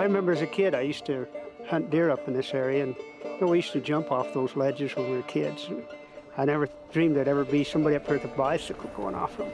I remember as a kid, I used to hunt deer up in this area, and we used to jump off those ledges when we were kids. And I never dreamed there'd ever be somebody up here with a bicycle going off them.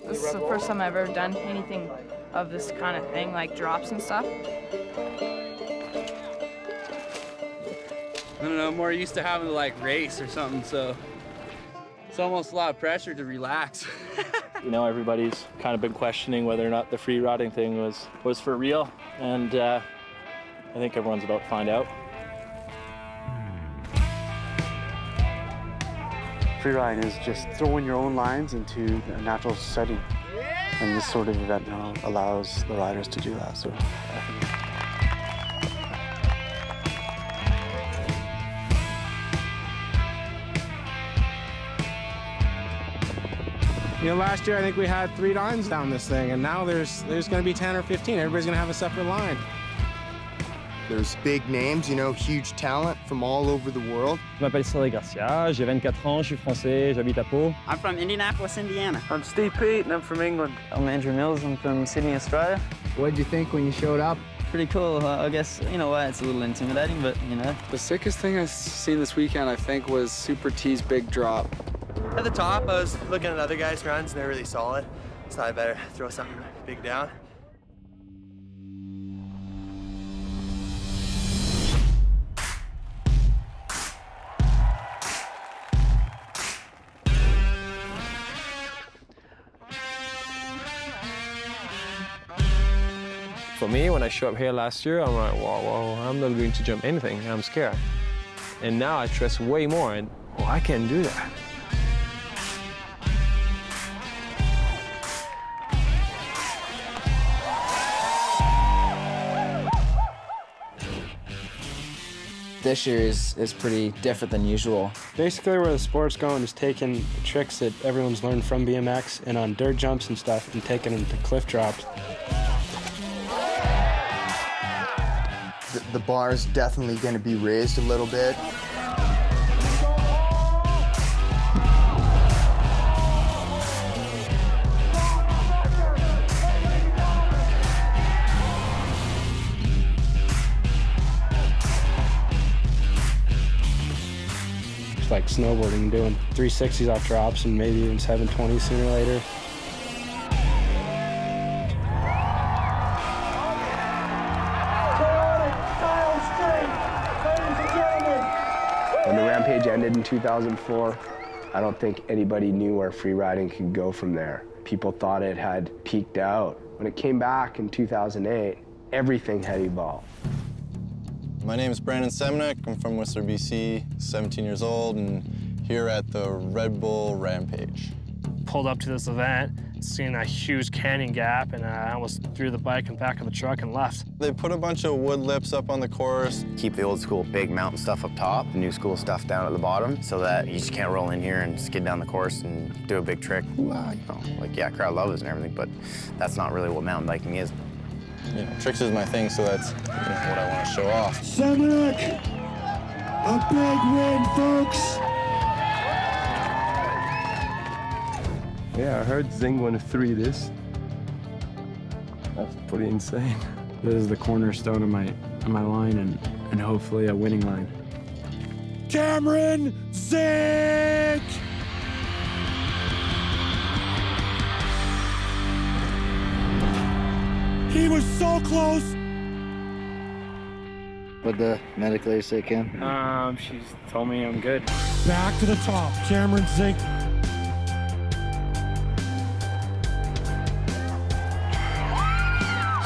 This is the first time I've ever done anything of this kind of thing, like drops and stuff. I don't know, I'm more used to having to like race or something, so it's almost a lot of pressure to relax. You know, everybody's kind of been questioning whether or not the free riding thing was for real, and I think everyone's about to find out. Free riding is just throwing your own lines into a natural setting, and this sort of event now allows the riders to do that. So you know, last year I think we had 3 lines down this thing, and now there's going to be 10 or 15. Everybody's going to have a separate line. There's big names, you know, huge talent from all over the world. Je m'appelle Cédric Garcia, j'ai 24 ans, je suis français, j'habite à Pau. I'm from Indianapolis, Indiana. I'm Steve Pete, and I'm from England. I'm Andrew Mills, I'm from Sydney, Australia. What did you think when you showed up? Pretty cool. I guess, you know what, it's a little intimidating, but, you know. The sickest thing I've seen this weekend, I think, was Super T's big drop. At the top, I was looking at other guys' runs, and they're really solid, so I better throw something big down. For me, when I showed up here last year, I'm like, whoa, I'm not going to jump anything. I'm scared. And now I trust way more, and I can do that. This year is pretty different than usual. basically where the sport's going is taking the tricks that everyone's learned from BMX and on dirt jumps and stuff and taking them to cliff drops. The bar is definitely going to be raised a little bit. It's like snowboarding, doing 360s off drops and maybe even 720s sooner or later. When the Rampage ended in 2004, I don't think anybody knew where free riding could go from there. People thought it had peaked out. When it came back in 2008, everything had evolved. My name is Brandon Semenek. I'm from Whistler, BC, 17 years old, and here at the Red Bull Rampage. Pulled up to this event, seen a huge canyon gap, and I almost threw the bike in the back of the truck and left. They put a bunch of wood lips up on the course. Keep the old school big mountain stuff up top, the new school stuff down at the bottom, so that you just can't roll in here and skid down the course and do a big trick. You know, like, yeah, crowd loves it and everything, but that's not really what mountain biking is. You know, tricks is my thing, so that's what I want to show off. Semenek, a big win, folks. Yeah, I heard Zing won 3 this. That's pretty insane. This is the cornerstone of my line and hopefully a winning line. Cameron Zink! He was so close. What'd the medical aid say, Cam? She's told me I'm good. Back to the top, Cameron Zink.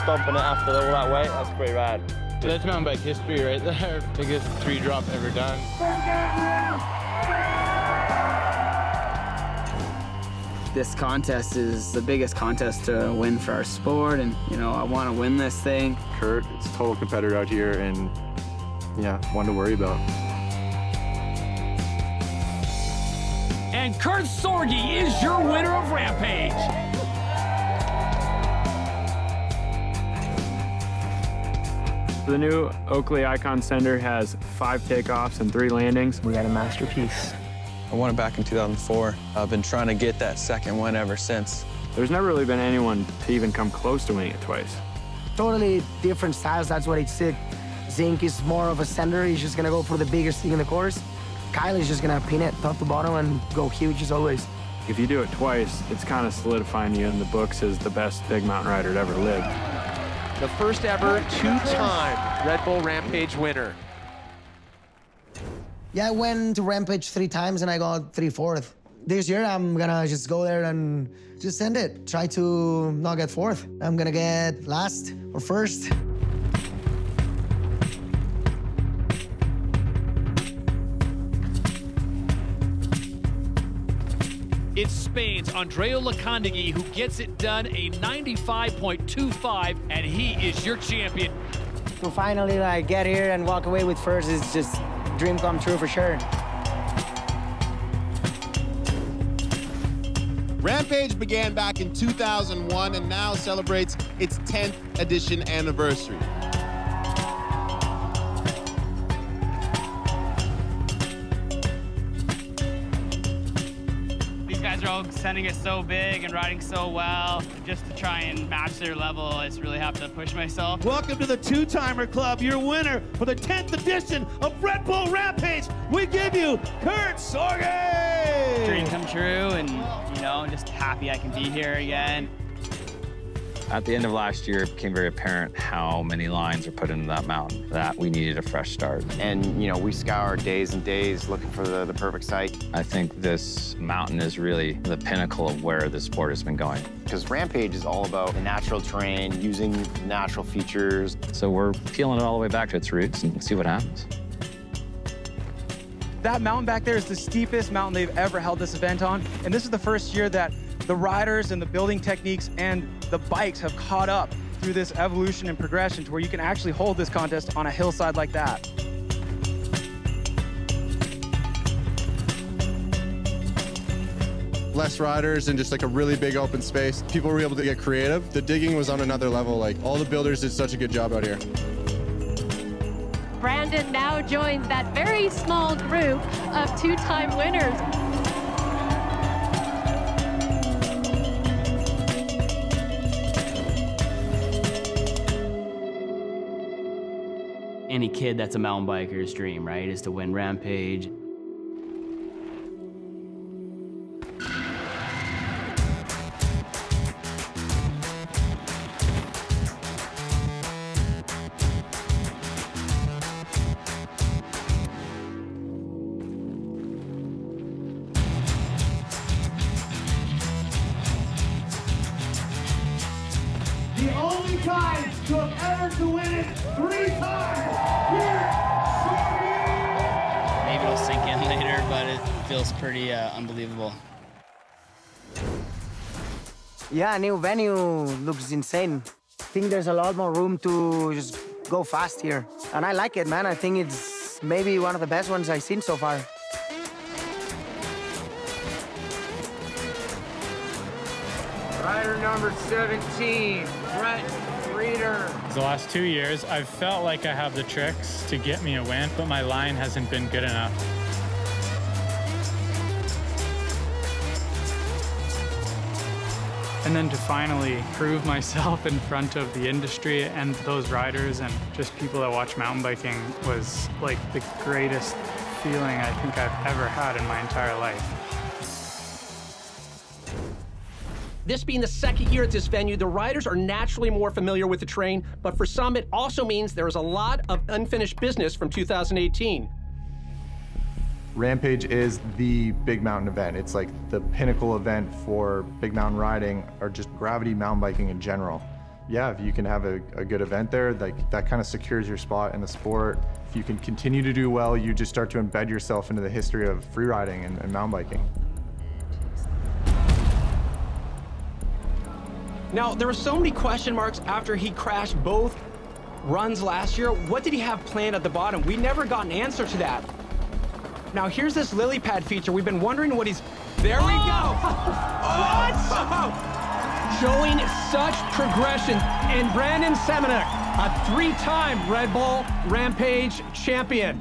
Stomping it after all that weight, that's pretty rad. That's mountain bike history right there. Biggest 3-drop ever done. This contest is the biggest contest to win for our sport, and you know, I want to win this thing. Kurt is a total competitor out here, and yeah, one to worry about. And Kurt Sorge is your winner of Rampage. The new Oakley Icon Center has 5 takeoffs and 3 landings. We got a masterpiece. I won it back in 2004. I've been trying to get that second one ever since. There's never really been anyone to even come close to winning it twice. Totally different styles, that's what it's it. Zink is more of a sender, he's just gonna go for the biggest thing in the course. Kyle is just gonna pin it top to bottom and go huge as always. If you do it twice, it's kind of solidifying you in the books as the best big mountain rider to ever live. The first ever two-time Red Bull Rampage winner. Yeah, I went to Rampage 3 times and I got 3/4. This year, I'm gonna just go there and just send it. Try to not get 4th. I'm gonna get last or first. It's Spain's Andreu Lacandegui who gets it done, a 95.25, and he is your champion. To finally get here and walk away with first is just a dream come true for sure. Rampage began back in 2001 and now celebrates its 10th edition anniversary. These guys are all sending it so big and riding so well. Just to try and match their level, I just really have to push myself. Welcome to the Two-Timer Club, your winner for the 10th edition of Red Bull Rampage. We give you Kurt Sorge! Dream come true, and you know, just happy I can be here again. At the end of last year, it became very apparent how many lines are put into that mountain, that we needed a fresh start. And, you know, we scoured days and days looking for the perfect site. I think this mountain is really the pinnacle of where the sport has been going. Because Rampage is all about the natural terrain, using natural features. So we're peeling it all the way back to its roots and see what happens. That mountain back there is the steepest mountain they've ever held this event on. And this is the first year that the riders and the building techniques and the bikes have caught up through this evolution and progression to where you can actually hold this contest on a hillside like that. Less riders and just like a really big open space. People were able to get creative. The digging was on another level. Like all the builders did such a good job out here. Brandon now joins that very small group of two-time winners. Any kid that's a mountain biker's dream, right, is to win Rampage. The only guy to have ever to win it 3 times. Maybe it'll sink in later, but it feels pretty unbelievable. Yeah, new venue looks insane. I think there's a lot more room to just go fast here. And I like it, man. I think it's maybe one of the best ones I've seen so far. Rider number 17, Brett Reeder. The last 2 years, I've felt like I have the tricks to get me a win, but my line hasn't been good enough. And then to finally prove myself in front of the industry and those riders and just people that watch mountain biking was like the greatest feeling I think I've ever had in my entire life. This being the second year at this venue, the riders are naturally more familiar with the terrain, but for some, it also means there is a lot of unfinished business from 2018. Rampage is the big mountain event. It's like the pinnacle event for big mountain riding or just gravity mountain biking in general. Yeah, if you can have a good event there, like that kind of secures your spot in the sport. If you can continue to do well, you just start to embed yourself into the history of free riding and mountain biking. Now, there were so many question marks after he crashed both runs last year. What did he have planned at the bottom? We never got an answer to that. Now, here's this lily pad feature. We've been wondering what he's... There we go! What? Showing such progression. And Brandon Semenuk, a 3-time Red Bull Rampage champion.